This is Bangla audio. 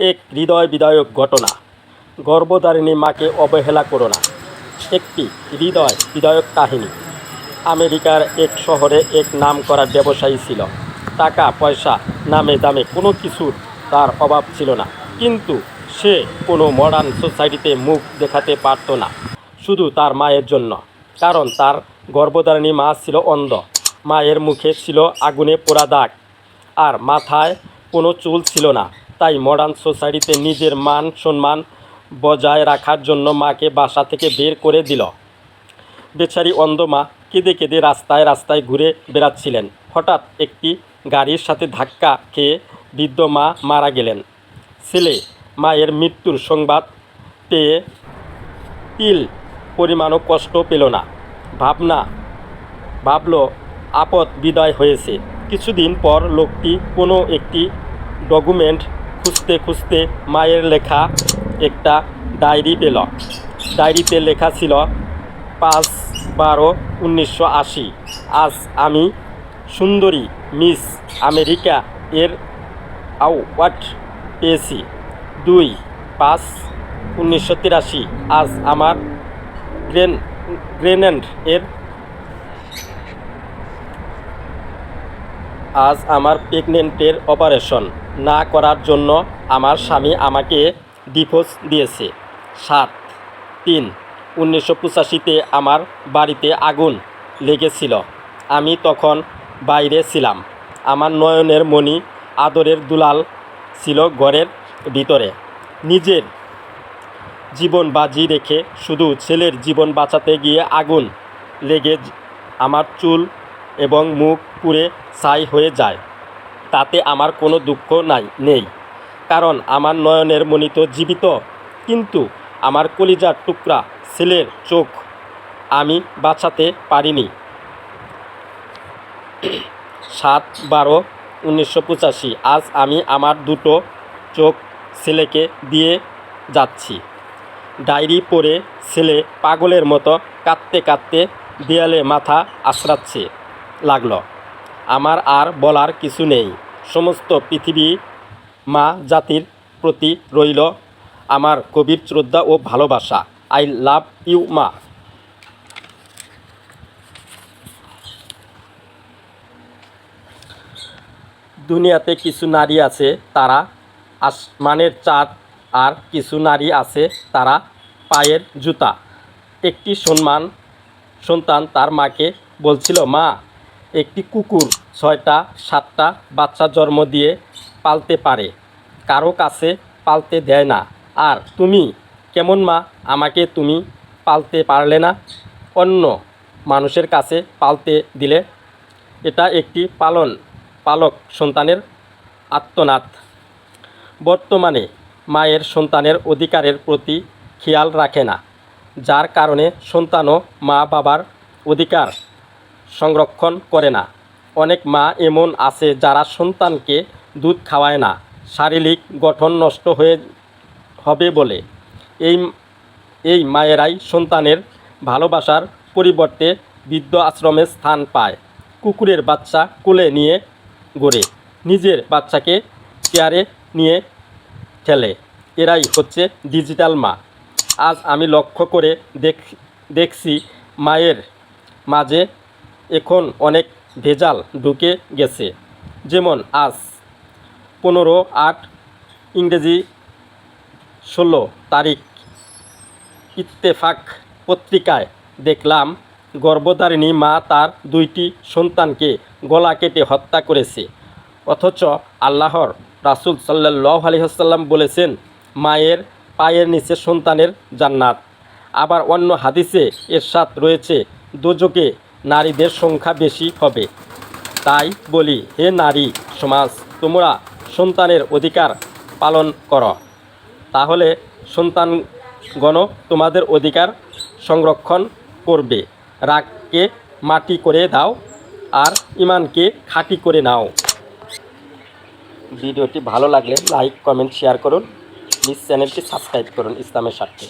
এক হৃদয় বিদায়ক ঘটনা। গর্ভধারিণী মাকে অবহেলা করো না। একটি হৃদয় বিদায়ক কাহিনী। আমেরিকার এক শহরে এক নামকরা ব্যবসায়ী ছিল। টাকা পয়সা নামে দামে কোনো কিছুর তার অভাব ছিল না, কিন্তু সে কোনো মডার্ন সোসাইটিতে মুখ দেখাতে পারত না, শুধু তার মায়ের জন্য। কারণ তার গর্ভধারিণী মা ছিল অন্ধ। মায়ের মুখে ছিল আগুনে পোড়া দাগ, আর মাথায় কোনো চুল ছিল না। তাই মডার্ন সোসাইটিতে নিজের মান সম্মান বজায় রাখার জন্য মাকে বাসা থেকে বের করে দিল। বেচারি অন্ধ মা কেঁদে কেঁদে রাস্তায় রাস্তায় ঘুরে বেড়াচ্ছিলেন। হঠাৎ একটি গাড়ির সাথে ধাক্কা খেয়ে বৃদ্ধ মা মারা গেলেন। ছেলে মায়ের মৃত্যুর সংবাদ পেয়ে তিল পরিমাণও কষ্ট পেল না। ভাবল আপদ বিদায় হয়েছে। কিছুদিন পর লোকটি কোনো একটি ডকুমেন্ট খুঁজতে খুঁজতে মায়ের লেখা একটা ডায়েরি পেল। ডায়েরিতে লেখা ছিল 5/12/1980। আজ আমি সুন্দরী মিস আমেরিকা এর অ্যাওয়ার্ড পেয়েছি। 2/5/1983। আজ আমার প্রেগনেন্টের অপারেশন না করার জন্য আমার স্বামী আমাকে ডিভোর্স দিয়েছে। 7/3/1985-তে আমার বাড়িতে আগুন লেগেছিল। আমি তখন বাইরে ছিলাম। আমার নয়নের মণি আদরের দুলাল ছিল ঘরের ভিতরে। নিজের জীবন বাজি রেখে শুধু ছেলের জীবন বাঁচাতে গিয়ে আগুন লেগে আমার চুল এবং মুখ পুড়ে ছাই হয়ে যায়। তাতে আমার কোনো দুঃখ নেই, কারণ আমার নয়নের মণি তো জীবিত। কিন্তু আমার কলিজার টুকরা ছেলের চোখ আমি বাঁচাতে পারিনি। 7/12/1985। আজ আমি আমার দুটো চোখ ছেলেকে দিয়ে যাচ্ছি। ডায়েরি পড়ে ছেলে পাগলের মতো কাঁদতে কাঁদতে দেয়ালে মাথা আছড়াচ্ছে লাগলো। আমার আর বলার কিছু নেই। সমস্ত পৃথিবী মা জাতির প্রতি রইল আমার গভীর শ্রদ্ধা ও ভালোবাসা। আই লাভ ইউ মা। দুনিয়াতে কিছু নারী আছে তারা আসমানের চাঁদ, আর কিছু নারী আছে তারা পায়ের জুতা। একটি সন্তান তার মাকে বলছিল, মা, একটি কুকুর 6টা-7টা বাচ্চা জন্ম দিয়ে পালতে পারে, কারো কাছে পালতে দেয় না। আর তুমি কেমন মা, আমাকে তুমি পালতে পারলে না, অন্য মানুষের কাছে পালতে দিলে? এটা একটি পালক সন্তানের আর্তনাদ। বর্তমানে মায়ের সন্তানের অধিকারের প্রতি খেয়াল রাখে না, যার কারণে সন্তানও মা বাবার অধিকার সংরক্ষণ করে না। অনেক মা এমন আছে যারা সন্তানকে দুধ খাওয়ায় না, শারীরিক গঠন নষ্ট হবে বলে। এই মায়েরাই সন্তানের ভালোবাসার পরিবর্তে বৃদ্ধ আশ্রমে স্থান পায়, কুকুরের বাচ্চা কোলে নিয়ে ঘোরে, নিজের বাচ্চাকে কেয়ারে নিয়ে ফেলে। এরাই হচ্ছে ডিজিটাল মা। আজ আমি লক্ষ্য করে দেখছি মায়ের মাঝে এখন অনেক ভেজাল ঢুকে গেছে। যেমন আজ 15/8 ইংরেজি 16 তারিখ ইত্তেফাক পত্রিকায় দেখলাম গর্ভধারিণী মা তার 2টি সন্তানকে গলা কেটে হত্যা করেছে। অথচ আল্লাহর রাসূল সাল্লাল্লাহু আলাইহি ওয়াসাল্লাম বলেছেন, মায়ের পায়ের নিচে সন্তানের জান্নাত। আবার অন্য হাদিসে ইরশাদ রয়েছে, দোজখে নারীদের সংখ্যা বেশি হবে। তাই বলি, হে নারী সমাজ, তোমরা সন্তানের অধিকার পালন করো, তাহলে সন্তানগণ তোমাদের অধিকার সংরক্ষণ করবে। রাগকে মাটি করে দাও আর ইমানকে খাঁটি করে নাও। ভিডিওটি ভালো লাগলে লাইক, কমেন্ট, শেয়ার করুন। প্লিজ চ্যানেলটি সাবস্ক্রাইব করুন ইসলামের স্বার্থে।